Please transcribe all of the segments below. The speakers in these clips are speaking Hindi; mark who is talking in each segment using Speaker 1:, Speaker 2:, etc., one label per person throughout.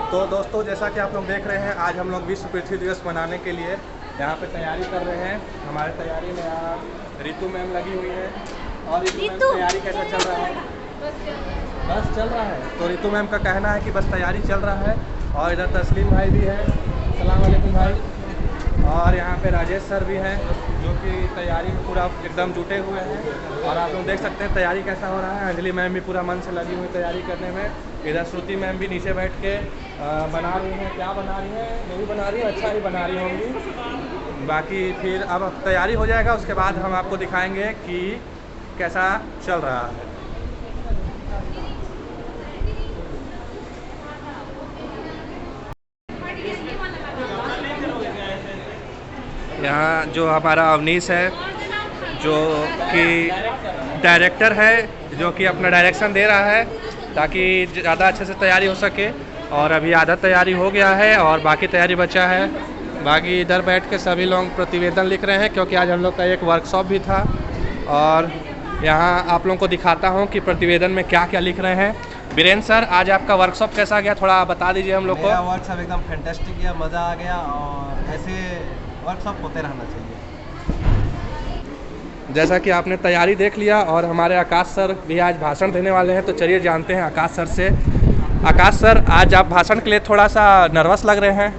Speaker 1: तो दोस्तों, जैसा कि आप लोग देख रहे हैं, आज हम लोग विश्व पृथ्वी दिवस मनाने के लिए यहाँ पे तैयारी कर रहे हैं। हमारे तैयारी में यहाँ रितु मैम लगी हुई है। और रितु मैम, तैयारी कैसा चल रहा है? बस चल रहा है। तो रितु मैम का कहना है कि बस तैयारी चल रहा है। और इधर तस्लीम भाई भी है, अस्सलाम वालेकुम भाई। और यहाँ पे राजेश सर भी हैं, जो कि तैयारी में पूरा एकदम जुटे हुए हैं। और आप लोग देख सकते हैं तैयारी कैसा हो रहा है। अंजलि मैम भी पूरा मन से लगी हुई तैयारी करने में। इधर श्रुति मैम भी नीचे बैठ के बना रही हैं। क्या बना रही हैं? नहीं बना रही, अच्छा ही बना रही होंगी। बाकी फिर अब तैयारी हो जाएगा, उसके बाद हम आपको दिखाएंगे कि कैसा चल रहा है। यहाँ जो हमारा अवनीश है, जो कि डायरेक्टर है, जो कि अपना डायरेक्शन दे रहा है ताकि ज़्यादा अच्छे से तैयारी हो सके। और अभी आधा तैयारी हो गया है और बाकी तैयारी बचा है। बाकी इधर बैठ के सभी लोग प्रतिवेदन लिख रहे हैं, क्योंकि आज हम लोग का एक वर्कशॉप भी था। और यहाँ आप लोगों को दिखाता हूँ कि प्रतिवेदन में क्या क्या लिख रहे हैं। बीरेंद्र सर, आज आपका वर्कशॉप कैसा गया, थोड़ा बता दीजिए हम लोग को।
Speaker 2: वर्कशॉप एकदम फैंटास्टिक गया, मज़ा आ गया। और ऐसे वर्कशॉप होते रहना चाहिए।
Speaker 1: जैसा कि आपने तैयारी देख लिया, और हमारे आकाश सर भी आज भाषण देने वाले हैं, तो चलिए जानते हैं आकाश सर से। आकाश सर, आज आप भाषण के लिए थोड़ा सा नर्वस लग रहे हैं।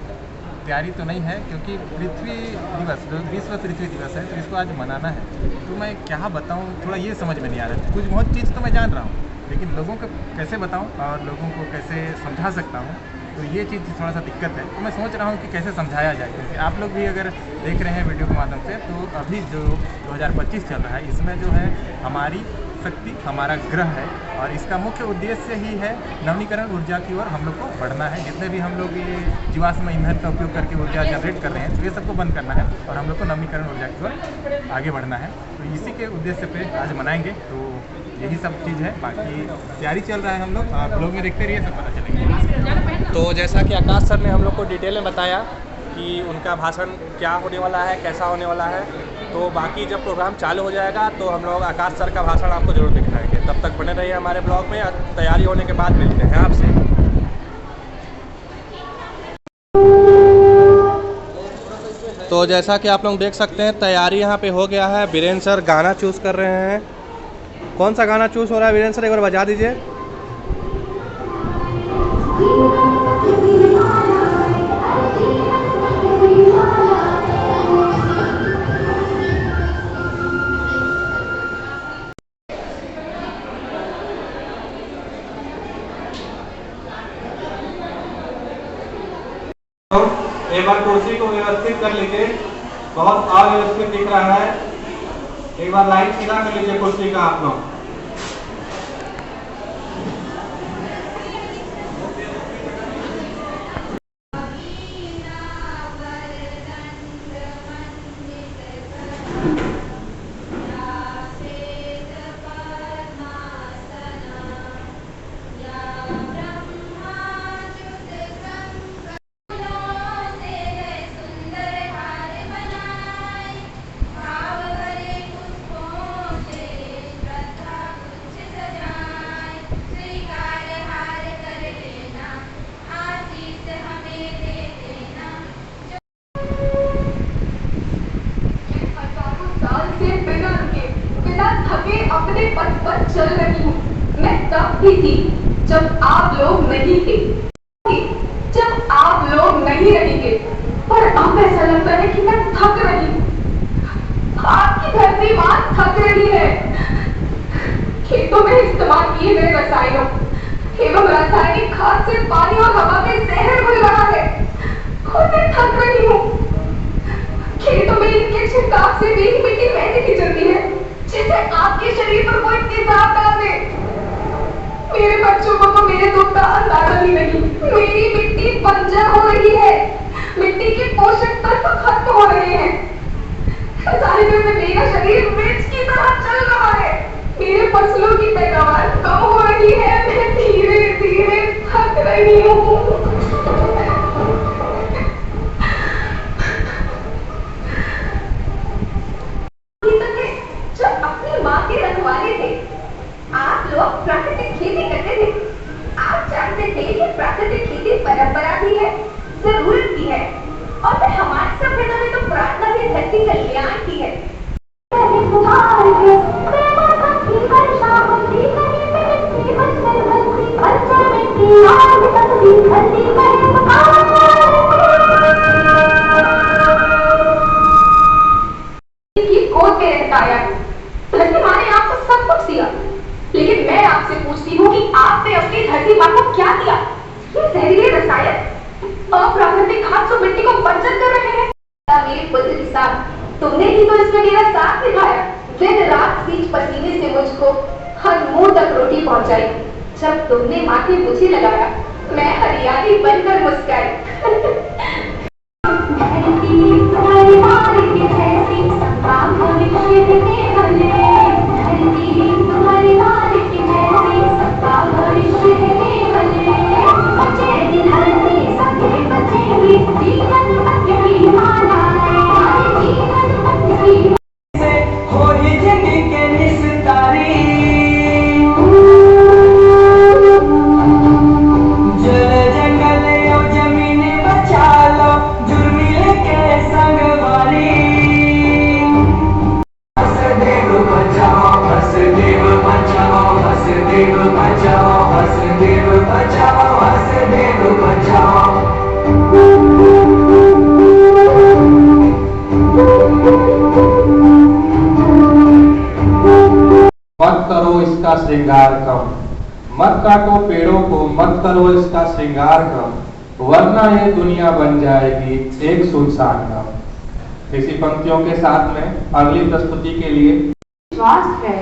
Speaker 2: तैयारी तो नहीं है, क्योंकि पृथ्वी दिवस, जो विश्व पृथ्वी दिवस है, तो इसको आज मनाना है। तो मैं क्या बताऊं, थोड़ा ये समझ में नहीं आ रहा है। कुछ बहुत चीज़ तो मैं जान रहा हूँ, लेकिन लोगों को कैसे बताऊं और लोगों को कैसे समझा सकता हूं, तो ये चीज़ थोड़ा सा दिक्कत है। तो मैं सोच रहा हूँ कि कैसे समझाया जाए, क्योंकि आप लोग भी अगर देख रहे हैं वीडियो के माध्यम से, तो अभी जो 2025 चल रहा है, इसमें जो है हमारी शक्ति, हमारा ग्रह है, और इसका मुख्य उद्देश्य ही है नवीनीकरण ऊर्जा की ओर हम लोग को बढ़ना है। जितने भी हम लोग ये जीवाश्म ईंधन का उपयोग करके ऊर्जा जनरेट कर रहे हैं, तो ये सबको बंद करना है और हम लोग को नवीनीकरण ऊर्जा की ओर आगे बढ़ना है। तो इसी के उद्देश्य पे आज मनाएंगे। तो यही सब चीज़ है। बाकी तैयारी चल रहा है, हम लोग आप लोग में देखते रहिए, सब पता चलेगा।
Speaker 1: तो जैसा कि आकाश सर ने हम लोग को डिटेल में बताया कि उनका भाषण क्या होने वाला है, कैसा होने वाला है, तो बाकी जब प्रोग्राम चालू हो जाएगा तो हम लोग आकाश सर का भाषण आपको जरूर दिखाएंगे। तब तक बने रहिए हमारे ब्लॉग में। तैयारी होने के बाद मिलते हैं आपसे। तो जैसा कि आप लोग देख सकते हैं, तैयारी यहाँ पे हो गया है। बीरेंद्र सर गाना चूज़ कर रहे हैं। कौन सा गाना चूज़ हो रहा है बीरेंद्र सर, एक बार बजा दीजिए। एक बार कुर्सी को व्यवस्थित कर लीजिए, बहुत अव्यवस्थित दिख रहा है। एक बार लाइन सीधा कर लीजिए कुर्सी का आप लोग।
Speaker 3: अपने पथ पर चल रही हूँ। मैं तब भी थी जब आप लोग नहीं थे, जब आप लोग नहीं रहेंगे। पर अब ऐसा लगता है कि मैं थक रही हूँ। आपकी धरती माँ थक रही है। खेतों में इस्तेमाल किए गए रसायनों एवं रासायनिक खाद से पानी और हवा में जहर घुल रहा है और मैं थक रही हूँ। खेतों में इनके छिड़काव से भी मिट्टी वैसे ही चलती है जिसे आपके शरीर पर कोई तेजाब डाल दे। मेरे बच्चों को तो मेरे दुख का अंदाजा ही नहीं। मेरी मिट्टी बंजर हो रही है, मिट्टी के पोषक तत्व खत्म हो रहे हैं। जाहिर में मेरा शरीर मिर्च की तरह चल रहा है। मेरे फसलों की पैदावार कम हो रही है। मैं धीरे धीरे थक रही हूँ। आप लोग प्राकृतिक खेती करते थे। आप जानते थे कि प्राकृतिक खेती की परंपरा भी है, जरूरत भी है। और फिर हमारी सभ्यता में तो प्रार्थना भी धरती कल्याण की है। गोद में रहता आया हूँ, धरती माँ ने आपको सब कुछ दिया, लेकिन मैं आपसे पूछती हूँ कि आपने अपनी धरती माँ को क्या दिया? ये जहरीले रसायन, अप्राकृतिक खाद जो मिट्टी को बंजर कर रहे हैं। मेरे पुत्र किसान, तुमने ही तो इसमें मेरा साथ निभाया। दिन रात सींच पसीने से मुझको हर मुंह तक रोटी पहुंचाई। जब तुमने माँ के मुझे लगाया, मैं हरियाली बनकर मुस्कुराई।
Speaker 1: मत करो इसका श्रृंगार कम, मत काटो पेड़ों को, मत करो इसका श्रृंगार कम, वरना ये दुनिया बन जाएगी एक सुनसान गांव। इसी पंक्तियों के साथ में अगली प्रस्तुति के लिए
Speaker 4: विश्वास है,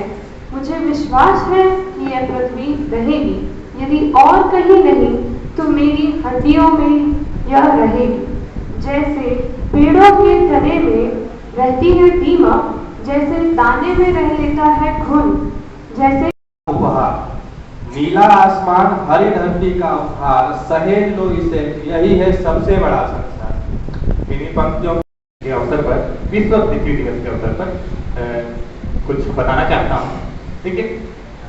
Speaker 4: मुझे विश्वास है कि यह पृथ्वी रहेगी, यदि और कहीं नहीं तो मेरी हड्डियों में यह रहेगी। जैसे पेड़ों के तने में रहती है दीमक, जैसे दाने में रह लेता है घुन, जैसे
Speaker 1: उपहार नीला आसमान हरी धरती का उपहार, सहेज लो इसे, यही है सबसे बड़ा संसार। इन्हीं पंक्तियों के अवसर पर विश्व पृथ्वी दिवस के अवसर पर कुछ बताना चाहता हूँ। देखिए,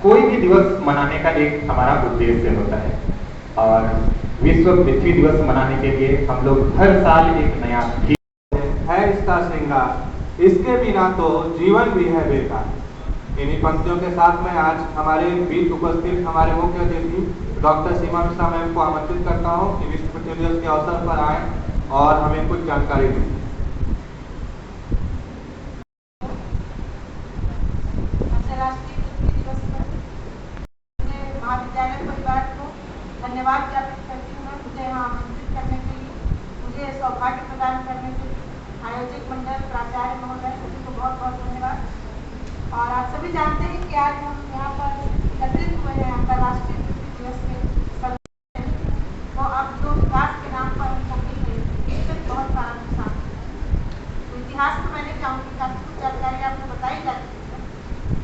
Speaker 1: कोई भी दिवस मनाने का एक हमारा उद्देश्य होता है, और विश्व पृथ्वी दिवस मनाने के लिए हम लोग हर साल एक नया है इसका श्रृंगार, इसके बिना तो जीवन भी है बेकार। इन्हीं पंक्तियों के साथ में आज हमारे बीच उपस्थित हमारे मुख्य अतिथि डॉक्टर सीमा मिश्रा मैम को आमंत्रित करता हूँ कि विश्व पृथ्वी दिवस के अवसर पर आए और हमें कुछ जानकारी दें।
Speaker 5: अंतर्राष्ट्रीय पृथ्वी दिवस पर महाविद्यालय परिवार को धन्यवाद ज्ञापित करती हूँ मुझे यहाँ आमंत्रित करने के लिए, मुझे सौभाग्य प्रदान करने के लिए। आयोजक मंडल, प्राचार्य महोदय, सभी को बहुत बहुत धन्यवाद। और आप सभी जानते हैं कि आज हम यहाँ पर एकत्रित हुए हैं अंतर्राष्ट्रीय पृथ्वी दिवस के समय, तो अब जो विकास के नाम पर हमको मिल गई, इससे बहुत बड़ा नुकसान। तो इतिहास तो मैंने चाहूँगी काफ़ी कुछ जानकारी आपको बताई जा चुकी है,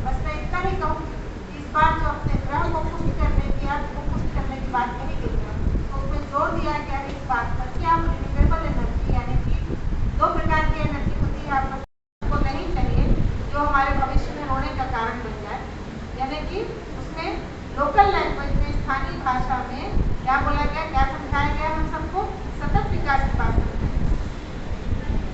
Speaker 5: बस मैं इतना ही कहूँ कि इस बार जो अपने ग्रह को पुष्ट करने की, अर्थ को पुष्ट करने की बात कही गई है, तो उसमें जोर दिया गया है इस बात पर कि आप रिन्यूएबल एनर्जी, यानी कि दो प्रकार की एनर्जी होती है, आपको नहीं चाहिए जो हमारे भविष्य में होने का कारण बन जाए, यानी कि उसमें लोकल लैंग्वेज में, स्थानीय भाषा में क्या बोला गया, क्या समझाया गया हम सबको, सतत विकास की बात करते हैं।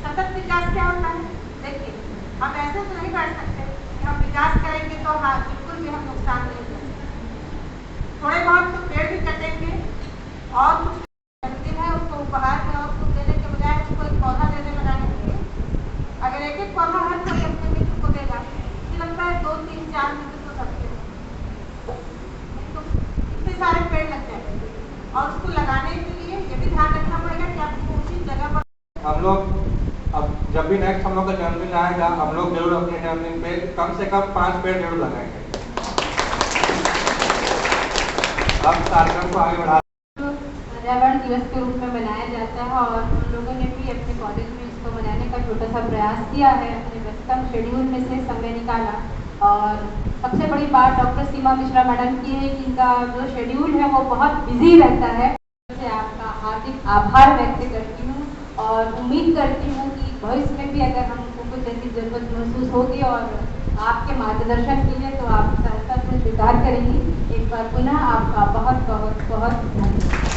Speaker 5: सतत विकास क्या होता है? देखिए, हम ऐसे तो नहीं कर सकते कि हम विकास करेंगे तो हाँ बिल्कुल भी हम नुकसान नहीं करेंगे, थोड़े बहुत तो पेड़ भी कटेंगे और कुछ जन्मदिन है उसको उपहार में और कुछ देने के बजाय उसको एक पौधा देने लगाने के लिए, अगर एक एक पौधा हर कोई अपने मित्र को देगा, मुझे लगता है 2, 3, 4 मित्र तो सबके, तो इतने सारे पेड़ लग जाएंगे। और उसको लगाने के लिए ये भी ध्यान रखना पड़ेगा कि आपको उसी जगह पर
Speaker 1: हम लोग अब जब भी नेक्स्ट हम लोग का जन्मदिन आएगा, हम लोग जरूर अपने जन्मदिन पे कम से कम 5 पेड़ जरूर लगाएंगे। अब कार्यक्रम को आगे बढ़ा
Speaker 4: पर्यावरण दिवस के रूप में मनाया जाता है, और हम लोगों ने भी अपने कॉलेज में इसको मनाने का छोटा सा प्रयास किया है, अपने व्यस्तम शेड्यूल में से समय निकाला। और सबसे बड़ी बात डॉक्टर सीमा मिश्रा मैडम की है कि इनका जो शेड्यूल है वो बहुत बिजी रहता है। से आपका हार्दिक आभार व्यक्त करती हूँ और उम्मीद करती हूँ कि भविष्य में भी अगर हमको कुछ ऐसी जरूरत महसूस होगी और आपके मार्गदर्शन के लिए, तो आप सहजता से स्वीकार करेंगी। एक बार पुनः आपका बहुत बहुत बहुत धन्यवाद।